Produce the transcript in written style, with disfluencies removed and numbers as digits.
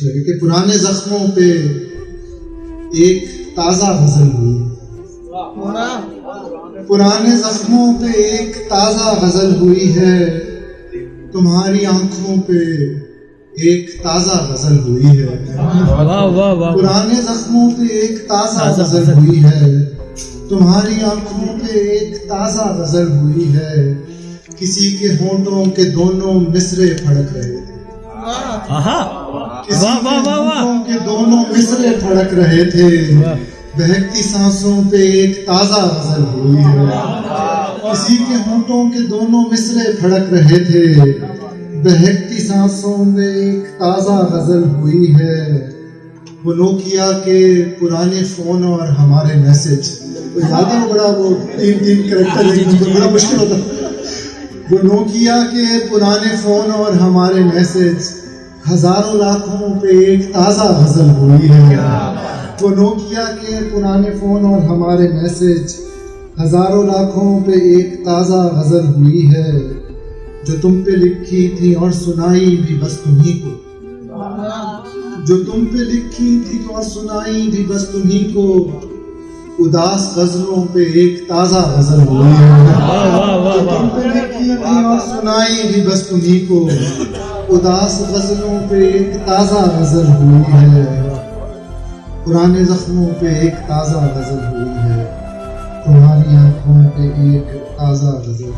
کہ پرانے زخموں پہ ایک تازہ غزل ہوئی، پرانے زخموں پہ ایک تازہ غزل ہوئی ہے، تمہاری آنکھوں پہ ایک تازہ غزل ہوئی ہے، پرانے زخموں پہ ایک تازہ غزل ہوئی ہے، تمہاری آنکھوں پہ ایک تازہ غزل ہوئی ہے، کسی کے ہونٹوں کے دونوں مصرے پھڑک رہے تھے، کسی کے ہونٹوں کے دونوں مصرے پھڑک رہے تھے، بہکتی سانسوں پہ ایک تازہ غزل ہوئی ہے، کسی کے ہونٹوں کے دونوں مصرے پھڑک رہے تھے، بہکتی سانسوں میں ایک تازہ غزل ہوئی ہے، وہ نوکیا کے پرانے فون اور ہمارے میسج، وہ یاد ہے وہ بڑا وہ تین کریکٹر بڑا مشکل ہوتا، وہ نوکیا کے پرانے فون اور ہمارے میسج، ہزاروں لاکھوں پہ ایک تازہ غزل ہوئی ہے، وہ نوکیا کے پرانے فون اور ہمارے میسج، ہزاروں لاکھوں پہ ایک تازہ غزل ہوئی ہے، جو تم پہ لکھی تھی اور سنائی بھی بس تمہیں کو، جو تم پہ لکھی تھی اور سنائی بھی بس تمہیں کو، اداس غزلوں پہ ایک تازہ غزل ہوئی ہے، جو تم پہ لکھی تھی اور سنائی بھی بس تمہیں کو، اداس غزلوں پہ ایک تازہ غزل ہوئی ہے، پرانے زخموں پہ ایک تازہ غزل ہوئی ہے، تمہاری آنکھوں پہ ایک تازہ غزل